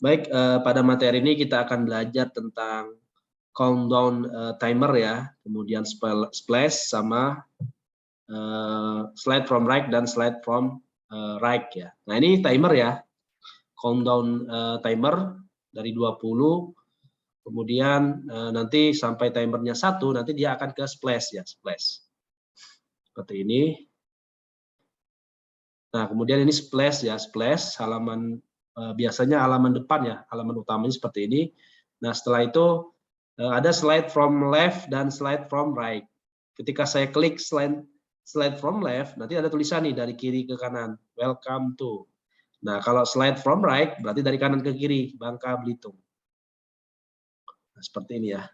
Baik, pada materi ini kita akan belajar tentang countdown timer ya, kemudian splash sama slide from right dan slide from right ya. Nah ini timer ya, countdown timer dari 20, kemudian nanti sampai timernya 1, nanti dia akan ke splash ya, splash. Seperti ini. Nah kemudian ini splash ya, splash halaman biasanya halaman depan ya, halaman utamanya seperti ini. Nah setelah itu ada slide from left dan slide from right. Ketika saya klik slide from left, nanti ada tulisan nih dari kiri ke kanan, welcome to. Nah kalau slide from right, berarti dari kanan ke kiri, Bangka Belitung. Nah, seperti ini ya.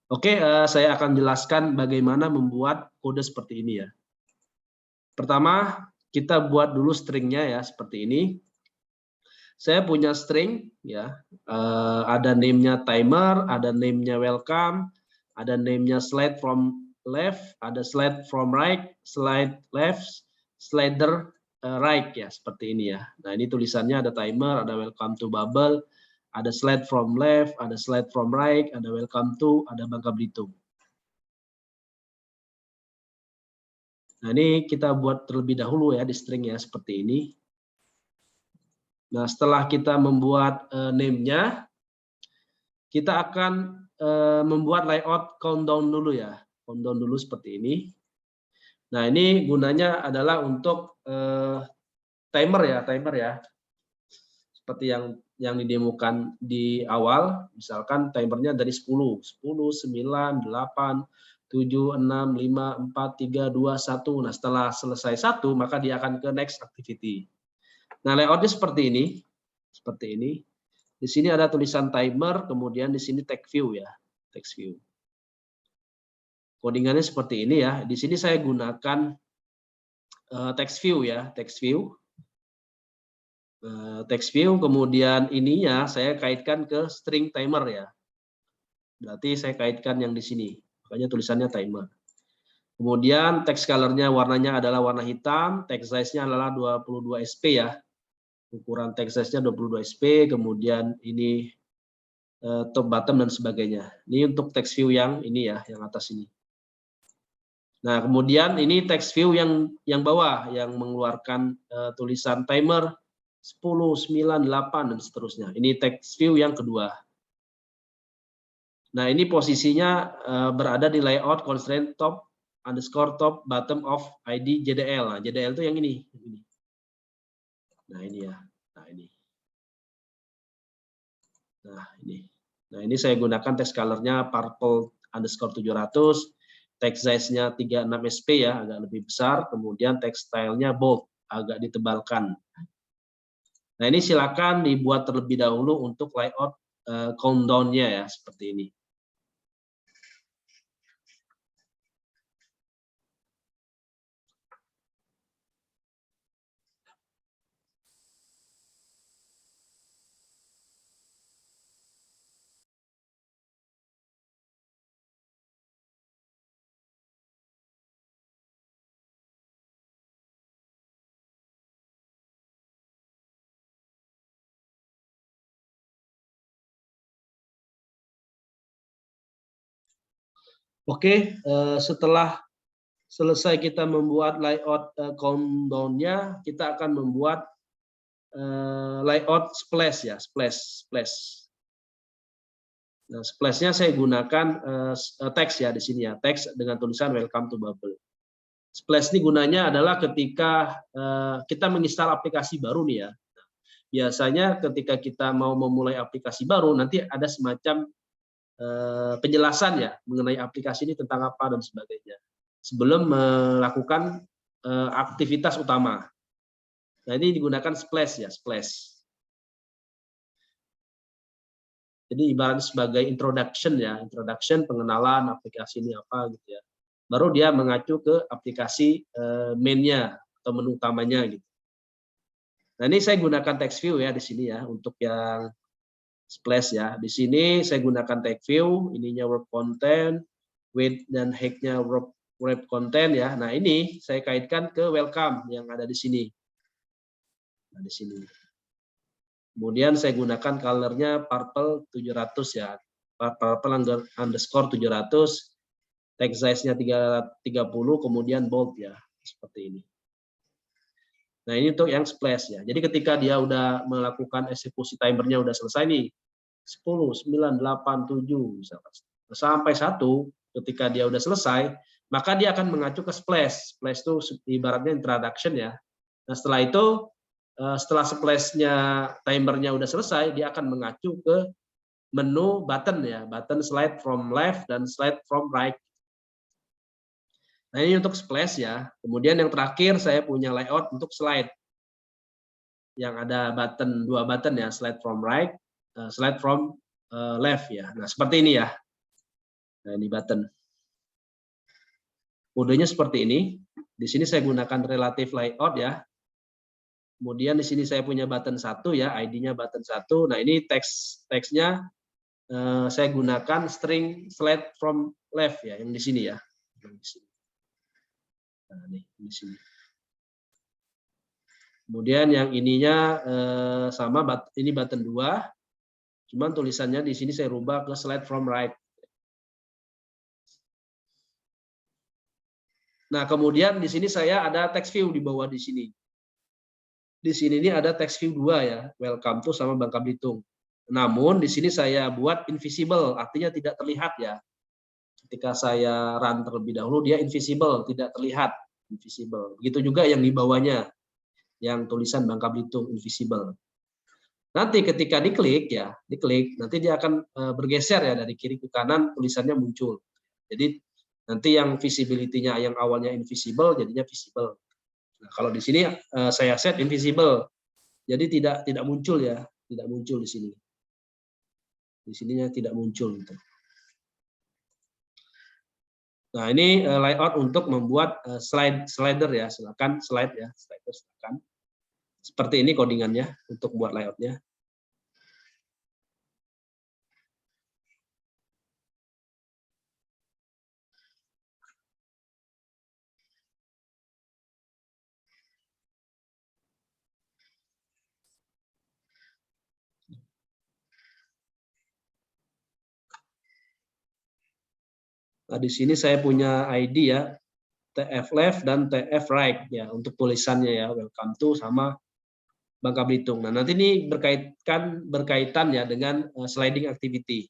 Oke, saya akan jelaskan bagaimana membuat kode seperti ini ya. Pertama, kita buat dulu stringnya ya, seperti ini. Saya punya string ya, ada name-nya timer, ada name-nya welcome, ada name-nya slide from left, ada slide from right, slide left, slider right ya, seperti ini ya. Nah ini tulisannya ada timer, ada welcome to Bubble, ada slide from left, ada slide from right, ada welcome to, ada Bangka Belitung. Nah ini kita buat terlebih dahulu ya di string ya, seperti ini. Nah, setelah kita membuat name-nya, kita akan membuat layout countdown dulu ya. Countdown dulu seperti ini. Nah, ini gunanya adalah untuk timer ya, seperti yang didemokan di awal, misalkan timernya dari 10, 9, 8, 7, 6, 5, 4, 3, 2, 1. Nah, setelah selesai 1, maka dia akan ke next activity. Nah, layoutnya seperti ini. Seperti ini. Di sini ada tulisan timer, kemudian di sini text view ya. Text view. Codingannya seperti ini ya. Di sini saya gunakan text view ya. Text view. Text view, kemudian ininya saya kaitkan ke string timer ya. Berarti saya kaitkan yang di sini. Makanya tulisannya timer. Kemudian text color-nya warnanya adalah warna hitam, text size-nya adalah 22 SP ya. Ukuran text size-nya 22 SP, kemudian ini top bottom dan sebagainya. Ini untuk text view yang ini ya, yang atas ini. Nah, kemudian ini text view yang bawah yang mengeluarkan tulisan timer 10, 9, 8 dan seterusnya. Ini text view yang kedua. Nah, ini posisinya berada di layout constraint top underscore top bottom of ID JDL. Nah, JDL itu yang ini. Nah, ini ya. Nah, ini. Nah, ini. Nah, ini saya gunakan text color-nya purple underscore 700, text size-nya 36 SP ya, agak lebih besar, kemudian text style-nya bold, agak ditebalkan. Nah, ini silakan dibuat terlebih dahulu untuk layout countdown-nya ya, seperti ini. Oke, setelah selesai kita membuat layout countdown-nya, kita akan membuat layout splash ya, splash. Nah, splash-nya saya gunakan teks ya di sini ya, teks dengan tulisan welcome to Bubble. Splash ini gunanya adalah ketika kita menginstal aplikasi baru nih ya. Biasanya ketika kita mau memulai aplikasi baru, nanti ada semacam penjelasan ya mengenai aplikasi ini tentang apa dan sebagainya sebelum melakukan aktivitas utama. Nah ini digunakan splash ya, splash. Jadi ibarat sebagai introduction ya, introduction pengenalan aplikasi ini apa gitu ya. Baru dia mengacu ke aplikasi main-nya atau menu utamanya gitu. Nah ini saya gunakan text view ya di sini ya untuk yang splash ya. Di sini saya gunakan text view, ininya web content, width dan height-nya web content ya. Nah, ini saya kaitkan ke welcome yang ada di sini. Nah, di sini. Kemudian saya gunakan colornya purple 700 ya. Purple underscore 700. Text size-nya 30, kemudian bold ya. Seperti ini. Nah, ini untuk yang splash ya. Jadi ketika dia udah melakukan eksekusi timernya udah selesai nih. 10, 9, 8, 7 misalkan. Sampai 1, ketika dia udah selesai, maka dia akan mengacu ke splash. Splash itu ibaratnya introduction ya. Nah, setelah itu setelah splash-nya timernya udah selesai, dia akan mengacu ke menu button ya, button slide from left dan slide from right. Nah, ini untuk splash ya. Kemudian yang terakhir saya punya layout untuk slide. Yang ada button, 2 button ya, slide from right, slide from left ya. Nah, seperti ini ya. Nah, ini button. Kodenya seperti ini. Di sini saya gunakan relative layout ya. Kemudian di sini saya punya button 1 ya, ID-nya button 1. Nah, ini teksnya saya gunakan string slide from left ya, yang di sini ya. Nah, di sini. Kemudian yang ininya sama, ini button 2. Cuman tulisannya di sini saya rubah ke slide from right. Nah, kemudian di sini saya ada text view di bawah di sini. Di sini ini ada text view 2 ya, welcome to sama Bangka Belitung. Namun di sini saya buat invisible, artinya tidak terlihat ya. Ketika saya run terlebih dahulu dia invisible, tidak terlihat, invisible. Begitu juga yang di bawahnya, yang tulisan Bangka Belitung invisible. Nanti ketika diklik ya, nanti dia akan bergeser ya dari kiri ke kanan, tulisannya muncul. Jadi nanti yang visibility-nya yang awalnya invisible jadinya visible. Nah, kalau di sini saya set invisible, jadi tidak muncul ya, tidak muncul di sini. Di sininya tidak muncul. Gitu. Nah, ini layout untuk membuat slider ya, silakan slide ya, slider silakan. Seperti ini codingannya untuk buat layoutnya. Nah, di sini saya punya ID ya, TF left dan TF right ya untuk tulisannya ya, welcome to sama Bangka Belitung. Nah, nanti ini berkaitan ya dengan sliding activity.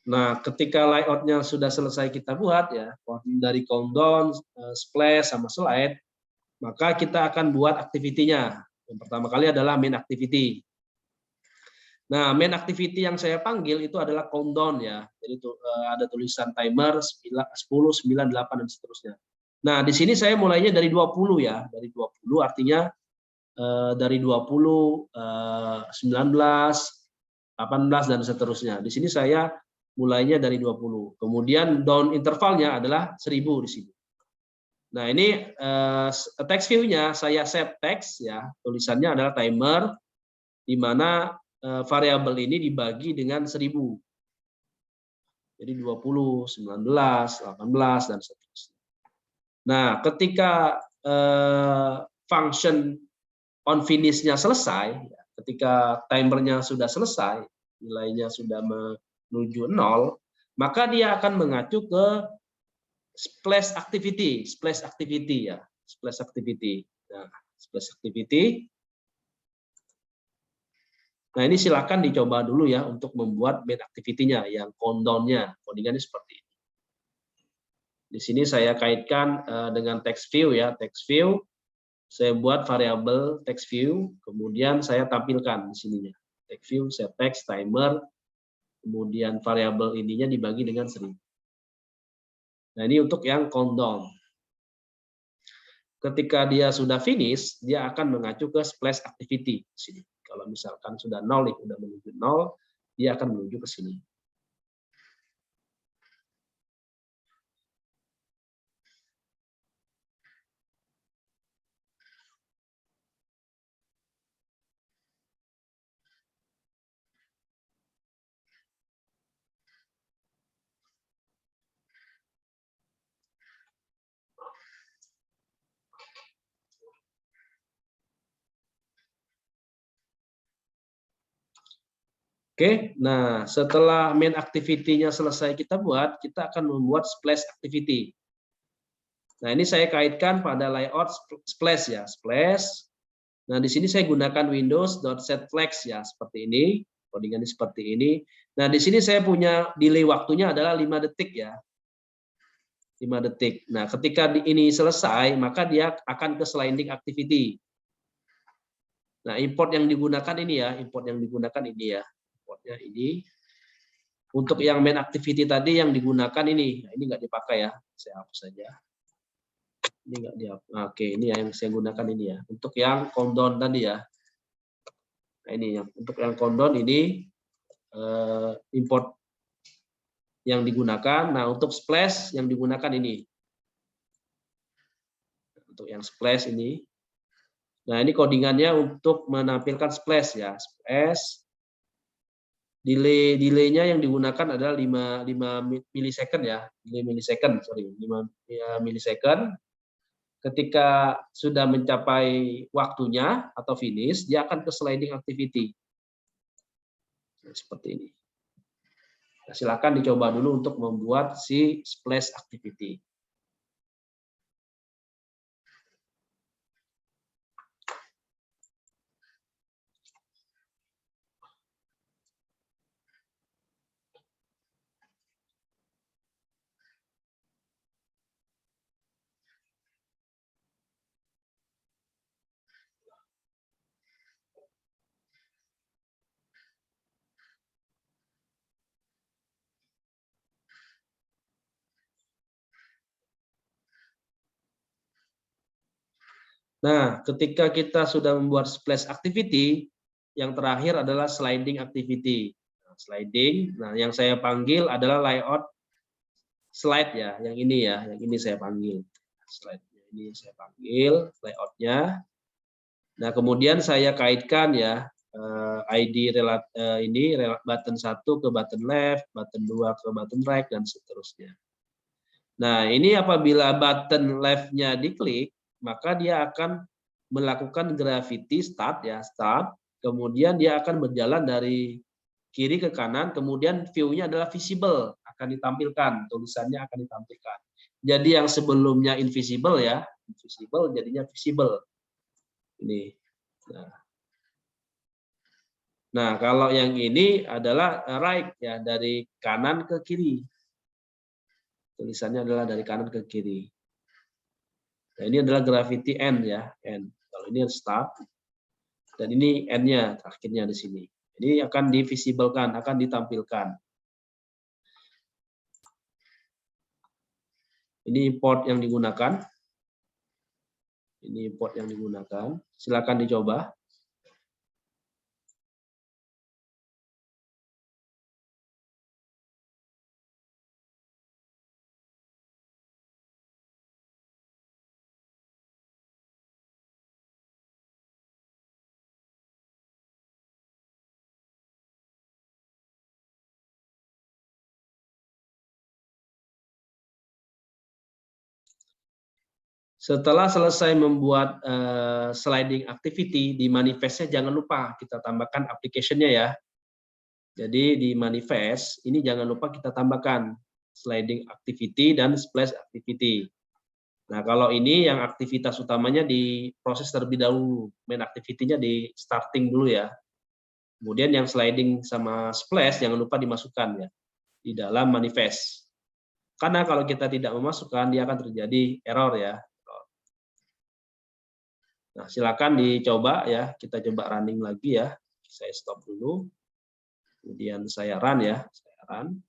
Nah, ketika layoutnya sudah selesai kita buat ya, dari countdown, splash sama slide, maka kita akan buat activity-nya. Yang pertama kali adalah main activity. Nah, main activity yang saya panggil itu adalah countdown ya. Jadi ada tulisan timer 10, 9, 8 dan seterusnya. Nah, di sini saya mulainya dari 20 ya. Dari 20 artinya dari 20, 19, 18 dan seterusnya. Di sini saya mulainya dari 20. Kemudian down intervalnya adalah 1000 di sini. Nah, ini text view-nya saya set text ya. Tulisannya adalah timer di mana variabel ini dibagi dengan 1000. Jadi 20, 19, 18 dan seterusnya. Nah, ketika function on finish-nya selesai, ketika timernya sudah selesai, nilainya sudah menuju 0, maka dia akan mengacu ke splash activity ya, splash activity. Nah, splash activity. Nah, ini silakan dicoba dulu ya untuk membuat main activity-nya yang countdown-nya, codingannya seperti ini. Di sini saya kaitkan dengan text view ya, text view. Saya buat variabel text view, kemudian saya tampilkan di sininya. Text view, set text, timer, kemudian variabel ininya dibagi dengan 1000. Nah, ini untuk yang countdown. Ketika dia sudah finish, dia akan mengacu ke splash activity di sini. Kalau misalkan sudah 0, sudah menuju 0, dia akan menuju ke sini. Oke, nah setelah main activity-nya selesai kita buat, kita akan membuat splash activity. Nah, ini saya kaitkan pada layout splash ya, splash. Nah, di sini saya gunakan Windows.setFlex ya, seperti ini. Codingannya seperti ini. Nah, di sini saya punya delay waktunya adalah 5 detik ya. 5 detik. Nah, ketika ini selesai, maka dia akan ke sliding activity. Nah, import yang digunakan ini ya, import yang digunakan ini ya. Importnya ini. Untuk yang main activity tadi yang digunakan ini. Nah, ini nggak dipakai ya, saya hapus saja. Ini nggak dihapus. Oke, ini yang saya gunakan ini ya. Untuk yang countdown tadi ya. Nah, ini yang untuk yang countdown ini import yang digunakan. Nah, untuk splash yang digunakan ini. Untuk yang splash ini. Nah, ini codingannya untuk menampilkan splash ya. Splash. Delay-nya yang digunakan adalah 5 milisecond ya. Delay milisecond, sorry. 5 milisecond. Ketika sudah mencapai waktunya atau finish, dia akan ke sliding activity. Nah, seperti ini. Nah, silakan dicoba dulu untuk membuat si splash activity. Nah, ketika kita sudah membuat splash activity, yang terakhir adalah sliding activity. Nah, sliding, nah yang saya panggil adalah layout slide ya, yang ini ya, yang ini saya panggil. Slide ini saya panggil layoutnya. Nah, kemudian saya kaitkan ya ID ini button 1 ke button left, button 2 ke button right dan seterusnya. Nah, ini apabila button left-nya diklik, maka dia akan melakukan gravity start ya, start. Kemudian dia akan berjalan dari kiri ke kanan, kemudian view-nya adalah visible, akan ditampilkan, tulisannya akan ditampilkan. Jadi yang sebelumnya invisible ya, invisible jadinya visible. Ini. Nah, kalau yang ini adalah right ya, dari kanan ke kiri. Tulisannya adalah dari kanan ke kiri. Nah, ini adalah gravity end ya, end. Kalau ini start, dan ini end-nya, akhirnya di sini. Ini akan divisiblekan, akan ditampilkan. Ini port yang digunakan. Ini port yang digunakan. Silakan dicoba. Setelah selesai membuat sliding activity di manifestnya, jangan lupa kita tambahkan application-nya ya. Jadi di manifest ini jangan lupa kita tambahkan sliding activity dan splash activity. Nah, kalau ini yang aktivitas utamanya diproses terlebih dahulu, main activity-nya di starting dulu ya. Kemudian yang sliding sama splash jangan lupa dimasukkan ya di dalam manifest. Karena kalau kita tidak memasukkan dia akan terjadi error ya. Nah, silakan dicoba ya. Kita coba running lagi ya. Saya stop dulu. Kemudian saya run ya. Saya run.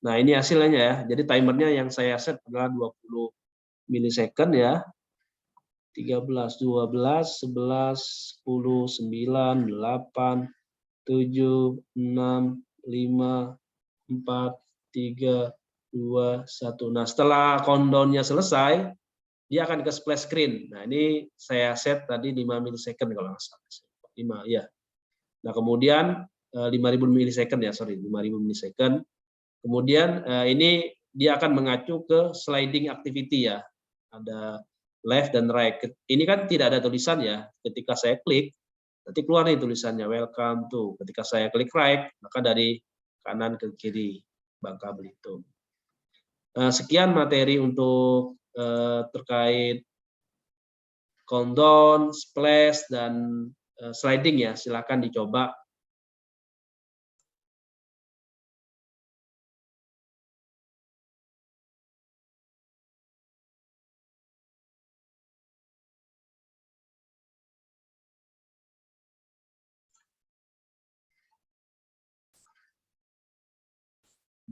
Nah, ini hasilnya ya. Jadi timernya yang saya set adalah 20 milisecond ya. 13, 12, 11, 10, 9, 8, 7, 6, 5, 4, 3, 2, 1. Nah, setelah countdown-nya selesai, dia akan ke splash screen. Nah, ini saya set tadi 5 milisecond kalau nggak salah. 5, ya. Nah, kemudian 5.000 milisecond ya, sorry, 5.000 milisecond. Kemudian ini dia akan mengacu ke sliding activity ya. Ada left dan right. Ini kan tidak ada tulisan ya. Ketika saya klik, nanti keluar nih tulisannya welcome to. Ketika saya klik right, maka dari kanan ke kiri Bangka Belitung. Sekian materi untuk terkait countdown, splash, dan sliding ya. Silakan dicoba